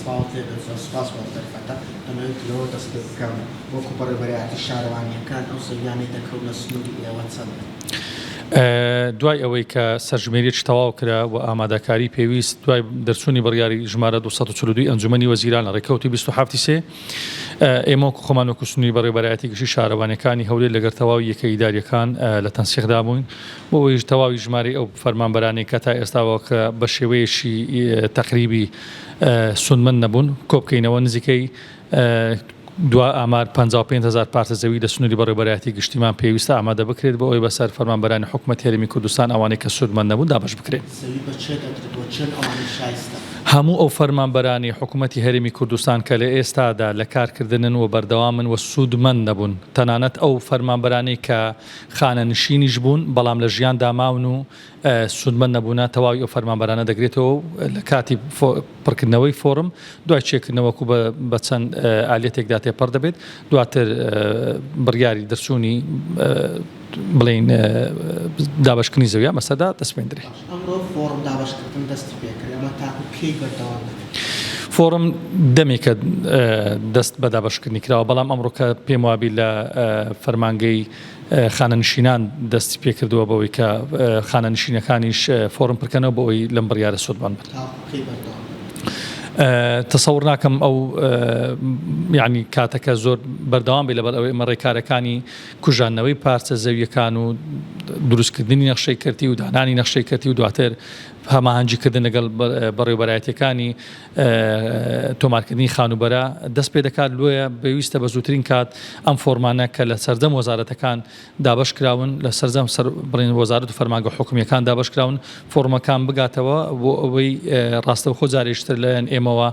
سپاس لێ سپاس بۆ دەرفەتە دەمەوێت لەوە دەست پێ بکەم وەکو بەڕێوەبەرایەتی شارەوانیەکان ئەو زەویانەی دەکەون لە سنووری ئێوە چەند دوای ئەوەی کە سەرژمێریەکی تەواو کرا و ئامادەکاری پێویست دوای دەرچوونی بڕیاری ژمارە 242 ئەنجومەنی وەزیران لە ڕێکەوتی 27 سێ ئێمە خۆمان وەکو سنووری بەڕێوەبەرایەتی گشتی شارەوانەکانی هەولێر لەگەر تەواوی یەکە ئیداریەکان لە تەنسیخدا بووین بۆ ئەوەی تەواوی ژمارەی ئەو فەرمانبەرانەی کە تا ئێستاوە کە بە شێوەیەشی تەقریبی سودمەند نەبوون کۆبکەینەوە نزیکەی دوا ئامار 55,000 پارتە زەوی لە سنووری بەڕێوەبەرایەتی گشتیمان پێویستە ئامادە بکرێت بۆ ئەوەی بەسەر فەرمانبەرانی حکوومەت هێرمی کوردستان ئەوانەی کە سودمەند نەبوون دابەش بکرێت. هەموو ئەو فەرمانبەرانی حکوومەتی هەرێمی کوردستان کە لە ئێستادا لە کارکردنن و بەردەوامن و سودمەند نەبوون تەنانەت ئەو فەرمانبەرانەی کە خانە نشینیش بوون بەڵام لە ژیان داماون و سودمەند نەبوونە تەواوی ئەو فەرمانبەرانە دەگرێتەوە لە کاتی پڕکردنەوەی فۆرم دوای چێکردنەوەکو بە چەند ئالێتێکدا تێپەڕ دەبێت دواتر بڕیاری دەرچوونی بڵین دابشکردنی زەویە مەسەدا دەستپێندرێت. ئەمڕۆ فۆرم دابشکردن دەستی پێکرد ئەمە تاکو کەی بەردەوام فۆرم دەمێکە دەست بە دابشکردنی کراوە بەڵام ئەمڕۆ کە پێم وابی لە فەرمانگەی خانەنشینان دەستی پێکردووە بەوەی کە خانەنشینەکانیش فۆرم پڕکەنەوە بۆ ئەوی لەم بڕیارە سودمەند بن. تەسەوڕ ناکەم ئەو یعنی کاتەکە زۆر بەردەوام بێ لەبەر ئەوەی ئێمە ڕێکارەکانی کوژانەوەی پارچە زەویەکان و دروستکردنی نەخشەی کردی و دانانی نەخشەی کردی و دواتر هەماهەنگیکردن لەگەڵ بەڕێوەبەرایەتیەکانی تۆمارکردنی خانوبەرە دەست پێ دەکات لۆیە پێویستە بە زووترین کات ئەم فۆرمانە کە لە سەردەم وەزارەتەکان دابەش کراون لە سەردەم بڵین وەزارەت و فەرمانگە حکومیەکان دابەش کراون فۆرمەکان بگاتەوە بۆ ئەوەی ڕاستەوخۆ جارێشتر لەیان ئێمەوە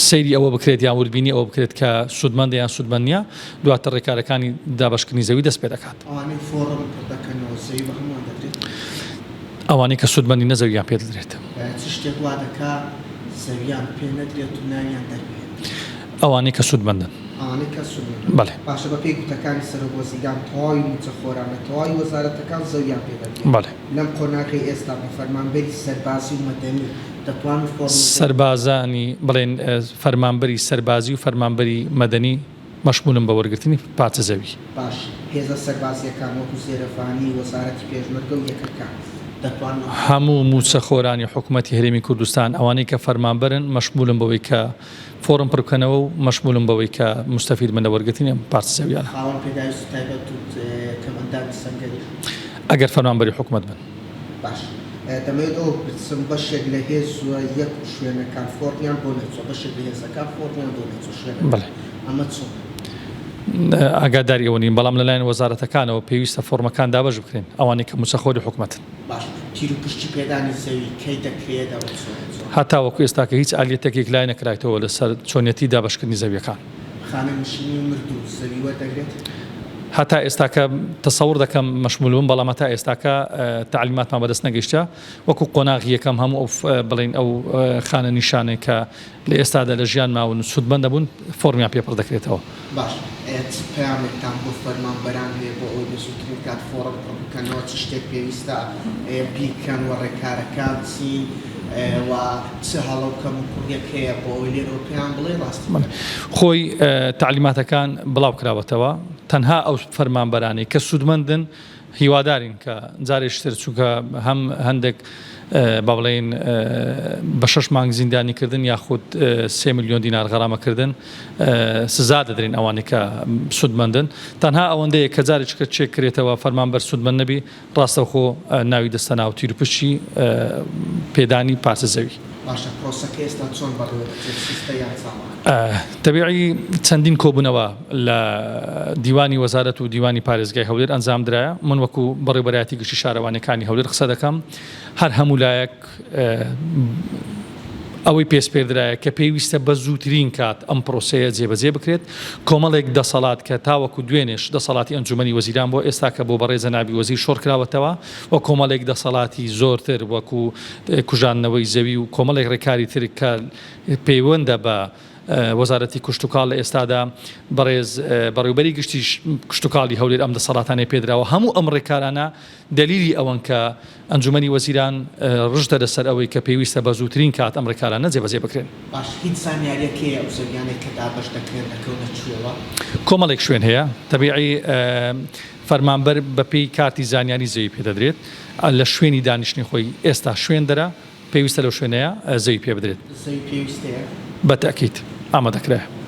سەیری ئەوە بکرێت یان وربینی ئەوە بکرێت کە سودمەندە یان سودمەند نییە دواتر ڕێکارەکانی دابەشکردنی زەوی دەست پێ دەکات. ئەوانەی کە سودمەندی نەزەویان پێ دەدرێت. چ شتێک وا دەکات زەویان پێ نەدرێت و ناویان دەبێت. ئەوانەی کە سودمەندن. ئەوانەی کە سودمەندن. بەڵێ. باشە بە پێی گوتەکانی سەرۆکوەزیران تەواوی موچەخۆرانە تەواوی وەزارەتەکان زەویان پێ دەدرێت. بەڵێ. لەم قۆناغی ئێستا بە فەرمانبەری سەربازی و مەدەنی دەتوانن فۆرم سەربازانی بڵێن فەرمانبەری سەربازی و فەرمانبەری مەدەنی مەشمولن بە وەرگرتنی پارچە زەوی. باش هێزە سەربازیەکان وەکو زێرەفانی وەزارەتی پێشمەرگە و یەکەکان هەموو موچەخۆرانی حکوومەتی هەرێمی کوردستان ئەوانەی کە فەرمانبەرن مەشمولن بەوەی کە فۆرم پڕکەنەوە و مەشمولن بەوەی کە مستەفید بن لە وەرگرتنی پارچە زەویانە. ئەگەر فەرمانبەری حکوومەت بن. باش دەمەوێت ئەو بچم بەشێک لە هێز یەک شوێنەکان فۆرمیان بۆ نەچۆ بەشێک لە هێزەکان فۆرمیان بۆ نەچۆ شوێنە. بەڵێ. ئەمە چۆن؟ ئاگاداری ئەوە نین بەڵام لەلایەن وەزارەتەکانەوە پێویستە فۆرمەکان دابەش بکرێن ئەوانەی کە موچەخۆری حکوومەتن. باش تیر و پشتی پێدانی زەوی کەی دەکرێت هەتا وەکو ئێستا کە هیچ ئالێتێکێک لای نەکرایەوە لەسەر چۆنیەتی دابەشکردنی زەویەکان. خانەنشینی و مردوو زەوی وەردەگرێت. هەتا ئێستاکە تەسەوڕ دەکەم مەشمولون بەڵام هەتا ئێستاکە تعلیماتمان بەدەست نەگەیشتە وەکو قۆناغی یەکەم هەموو ئەو بڵین ئەو خانە نیشانەی کە لە ئێستادا لە ژیان ماون سودمەند دەبوون فۆرمیان پێپڕ دەکرێتەوە. باش پەیامێکتان بۆ فەرمانبەران هەیە بۆ ئەوەی بەزووترین کات فۆرم بکەنەوە چ شتێک پێویستە بیکەن و ڕێکارەکان چین و چه هەڵە و کەم و کوڕیەک هەیە بۆ ئەوەی لێرەوە پێیان بڵێ ڕاستی خۆی تعلیماتەکان بڵاو کراوەتەوە تەنها ئەو فەرمانبەرانی کە سودمەندن هیوادارین کە جارێشتر چووکە هەم هەندێک با بڵێن بە 6 مانگ زیندانیکردن یاخود 3 میلیۆن دینار غەرامەکردن سزا دەدرێن ئەوانەی کە سودمەندن تەنها ئەوەندەیە کە جارێککە چێک کرێتەوە فەرمانبەر سودمەند نەبی ڕاستەوخۆ ناوی دەستە ناو تیرپشتی پێدانی پارچە زەوی. باشە پرۆسەکە ئێستا چۆن بەڕێوەبەرێتە یان ساڵ؟ تەبیعی چەندین کۆبوونەوە لە دیوانی وەزارەت و دیوانی پارێزگای هەولێر ئەنجام درایە من وەکو بەڕێوەبەرایەتی گشتی شارەوانەکانی هەولێر قسە دەکەم هەر هەموو لایەک ئەوەی پێشپێدرایە کە پێویستە بە زووترین کات ئەم پرۆسەیە جێبەجێ بکرێت کۆمەڵێک دەسەڵات کە تاوەکو دوێنێش دەسەڵاتی ئەنجومەنی وەزیران بۆ ئێستا کە بۆ بەڕێ جەنابی وەزیر شۆڕ کراوەتەوە و کۆمەڵێک دەسەڵاتی زۆرتر وەکو کوژانەوەی زەوی و کۆمەڵێک ڕێکاری تر کە پەیوەندە بە وەزارەتی کشتتوکاڵ لە ئێستادا بەڕێز بەڕێوبەری گشتی کشتتوکاڵی هەولێر ئەم دەسەڵاتانەی پێدراوە هەموو ئەم ڕێکارانە دلیلی ئەوەن کە ئەنجومەنی وەزیران ڕژدە لەسەر ئەوەی کە پێویستە بە زووترین کات ئەم ڕێکارانە جێبەجێ بکرێن. باش هیچ زانیاریەکەیە ئەو زەویانێک کە دابەش دەکرێن دەکەونە کوێوە؟ کۆمەڵێک شوێن هەیە تەبیعی فەرمانبەر بەپێی کارتی زانیاری زەوی پێدەدرێت لە شوێنی دانیشتنی خۆی ئێستا شوێن دەرە پێویستە لەو شوێنەیە زەوی پێ بدرێت. زەوی پێویستەیە؟ بەتەکیت ئامادەکرا.